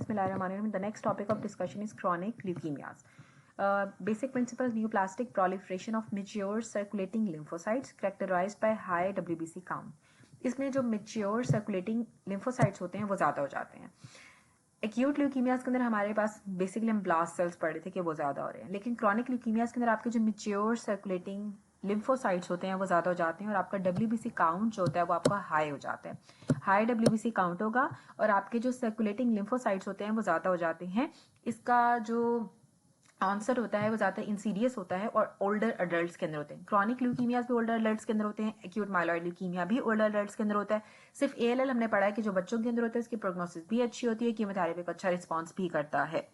Bismillahirrahmanirrahim. The next topic of discussion is chronic leukemias. Basic principles: neoplastic proliferation of mature circulating lymphocytes characterized by high WBC count. इसमें जो mature circulating lymphocytes होते हैं वो ज़्यादा हो जाते हैं. एक्यूट ल्यूकीमियाज के अंदर हमारे पास बेसिकली हम ब्लास्ट सेल्स पढ़े थे कि वो ज़्यादा हो रहे हैं, लेकिन क्रॉनिक ल्यूकीमियाज के अंदर आपके जो मेच्योर सर्कुलेटिंग लिम्फोसाइट्स होते हैं वो ज़्यादा हो जाते हैं और आपका WBC काउंट जो होता है वो आपका हाई हो जाता है. हाई WBC काउंट होगा और आपके जो सर्कुलेटिंग लिम्फोसाइट्स होते हैं वो ज़्यादा हो जाते हैं. इसका जो आंसर होता है वो ज़्यादा इंसीडियस होता है और ओल्डर अडल्ट्स के अंदर होते हैं. क्रॉनिक ल्यूकीमियाज भी ओल्डर अडल्ट्स के अंदर होते हैं. एक्यूट माइलॉइड ल्यूकीमिया भी ओल्डर अडल्ट्स के अंदर होता है. सिर्फ ALL हमने पढ़ा है कि जो बच्चों के अंदर होता है उसकी प्रोग्नोसिस भी अच्छी होती है, कीमोथेरेपी को अच्छा रिस्पॉन्स भी करता है.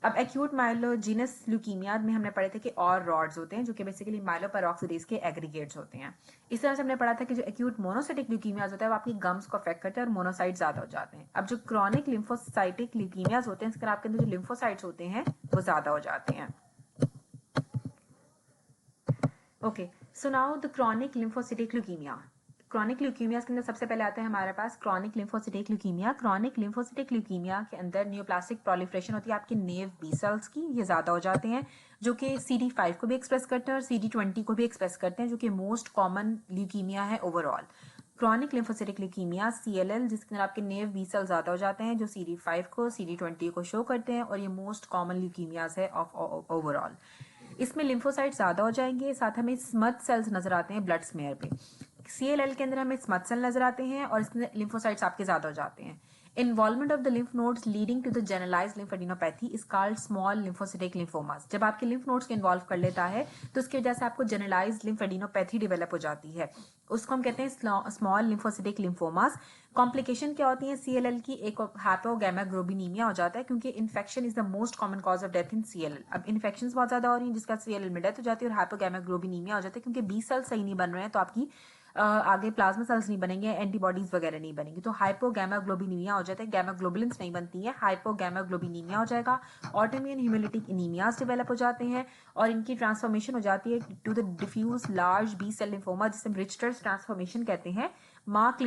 अब एक्यूट माइलोजिनस ल्यूकीमिया में हमने पढ़े थे कि और रॉड्स होते हैं जो कि बेसिकली माइलोपेरोक्सिडेज के एग्रीगेट्स होते हैं. इस तरह से हमने पढ़ा था कि जो एक्यूट मोनोसाइटिक ल्यूकीमियाज होता है वो आपकी गम्स को अफेक्ट करता है और मोनोसाइट ज्यादा हो जाते हैं. अब जो क्रॉनिक लिम्फोसाइटिक ल्यूकीमियाज होते हैं इसके आपके अंदर जो लिम्फोसाइट्स होते हैं वो ज्यादा हो जाते हैं. Okay, so now the chronic lymphocytic leukaemia. Chronic leukaemia के अंदर सबसे पहले आता है हमारे पास chronic lymphocytic leukaemia. Chronic lymphocytic leukaemia के अंदर न्यूप्लास्टिक प्रोलिफरेशन होती है आपके नेव बी सेल्स की, ये ज्यादा हो जाते हैं जो कि CD5 को भी एक्सप्रेस करते हैं और CD20 को भी एक्सप्रेस करते हैं जो कि मोस्ट कॉमन ल्यूकीमिया है overall. Chronic lymphocytic leukaemia CLL जिसके अंदर आपके नेव बी सेल ज्यादा हो जाते हैं जो CD5 को CD20 को शो करते हैं और ये मोस्ट कॉमन ल्यूकीमियाज है ऑफ ओवरऑल. इसमें लिम्फोसाइट ज्यादा हो जाएंगे, साथ हमें स्मथ सेल्स नजर आते हैं ब्लड स्मेयर पे. CLL के अंदर हमें स्मथ सेल नजर आते हैं और इसमें लिम्फोसाइट्स आपके ज्यादा हो जाते हैं. Involvement of the lymph nodes leading to the generalised lymphadenopathy is called small lymphocytic lymphomas. जब आपके लिम्फ नोड्स को इन्वॉल्व कर लेता है तो उसकी वजह से आपको जनरलाइज्ड लिम्फेडिनोपैथी डेवलप हो जाती है, उसको हम कहते हैं स्मॉल लिम्फोसिटिक लिम्फोमास. कॉम्प्लिकेशन क्या होती है CLL की? एक हाइपोगैमाग्लोबिनीमिया हो जाता है क्योंकि infection is the most common cause of death in CLL. अब इन्फेक्शन बहुत ज्यादा हो रही है जिसका CLL में डेथ हो जाती है और हाइपोगैमाग्लोबिनीमिया हो जाता है क्योंकि बी सेल्स सही नहीं बन रहे हैं तो आपकी आगे प्लाज्मा सेल्स नहीं बनेंगे, एंटीबॉडीज वगैरह नहीं बनेंगी, तो हाइपोगैमाग्लोबिनीमिया हो जाता है. गैमाग्लोबुलिन्स नहीं बनती है, हाइपोगैमाग्लोबिनीमिया हो जाएगा. ऑटोइम्यून हेमोलिटिक एनीमियाज डेवलप हो जाते हैं और इनकी ट्रांसफॉर्मेशन हो जाती है to the diffuse large B cell lymphoma जिसे हम रिचटर्स ट्रांसफॉर्मेशन कहते हैं, mark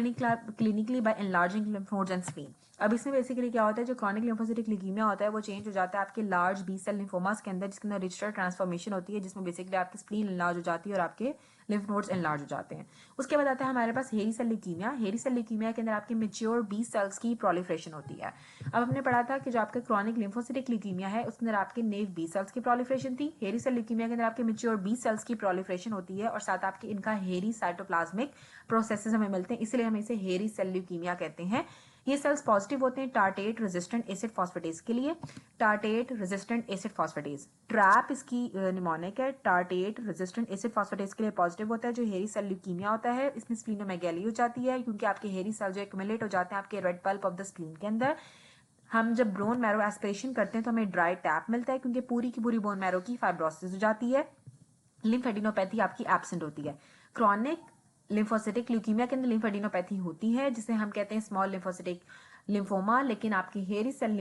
clinically by enlarging lymph nodes and spleen. अब इसमें बेसिकली क्या होता है, जो क्रॉनिक लिम्फोसिटिक ल्यूकीमिया होता है वो चेंज हो जाता है आपके लार्ज बी सेल लिम्फोमास के अंदर जिसके अंदर रिचटर ट्रांसफॉर्मेशन होती है जिसमें बेसिकली आपकी स्प्लीन एनलार्ज हो जाती है और आपके लिम्फ नोड्स एनलार्ज हो जाते हैं. उसके बाद आता है हमारे पास हेरी सेल ल्यूकीमिया. हेरी सेल ल्यूकीमिया के अंदर आपके मेच्योर बी सेल्स की प्रोलिफरेशन होती है. अब हमने पढ़ा था कि जो आपके क्रॉनिक लिम्फोसिटिक ल्यूकीमिया है उसके अंदर आपके नेव बी सेल्स की प्रोलिफरेशन थी. हेरी सेल ल्यूकीमिया के अंदर आपके मेच्योर बी सेल्स की प्रोलिफरेशन होती है और साथ आपके इनका हेरी साइटोप्लाज्मिक प्रोसेसेस हमें मिलते हैं, इसलिए हम इसे हेरी सेल ल्यूकीमिया कहते हैं. ये सेल्स पॉजिटिव होते हैं टार्टेट रेजिस्टेंट एसिड फॉस्फेटेज के लिए. टार्टेट रेजिस्टेंट एसिड फॉस्फेटेज ट्रैप इसकी निमोनिक है. टार्टेट रेजिस्टेंट एसिड फॉस्फेटेज के लिए पॉजिटिव होता है. जो हेरी सेल ल्यूकीमिया होता है इसमें स्प्लीनोमेगैली हो जाती है क्योंकि आपके हेरी सेल जो एक्युमुलेट हो जाते हैं आपके red pulp of the spleen के अंदर. हम जब बोन मैरो एस्पिरेशन करते हैं तो हमें ड्राई टैप मिलता है क्योंकि पूरी की पूरी बोन मैरो की फाइब्रोसिस हो जाती है. लिम्फेडिनोपैथी आपकी एब्सेंट होती है. क्रॉनिक लिम्फोसिटिक ल्यूकीमिया के अंदर लिम्फेडिनोपैथी होती है जिसे हम कहते हैं स्मॉल लिम्फोसिटिक लिम्फोमा, लेकिन आपकी हेरी सेल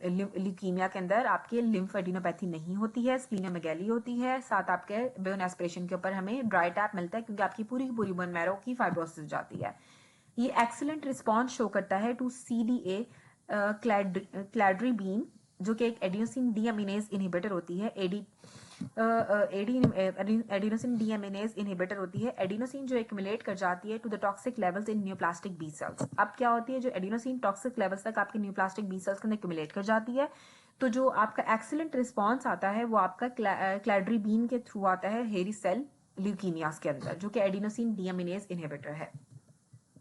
ल्यूकीमिया के अंदर आपके लिम्फेडिनोपैथी नहीं होती है, स्प्लीनोमेगैली होती है. साथ आपके बोन एस्पिरेशन के ऊपर हमें ड्राई टैप मिलता है क्योंकि आपकी पूरी की पूरी बोन मैरो की फाइब्रोसिस हो जाती है. ये एक्सीलेंट रिस्पॉन्स शो करता है टू CDA क्लैड्रीबीन जो कि एक एडिनोसिन डीअमीनेज इनहिबिटर होती है. एडिनोसिन डीअमीनेज इनहिबिटर होती है. एडिनोसिन जो एक्युमुलेट कर जाती है to the toxic levels in neoplastic B cells. अब क्या होती है, जो एडिनोसिन टॉक्सिक लेवल्स तक आपके न्यूप्लास्टिक बी सेल्स के अंदर एक्युमुलेट कर जाती है तो जो आपका एक्सीलेंट रिस्पॉन्स आता है वो आपका क्लैड्रीबीन के थ्रू आता है हेरी सेल ल्यूकीमियास के अंदर जो कि एडिनोसिन डीअमीनेज इनहिबिटर है.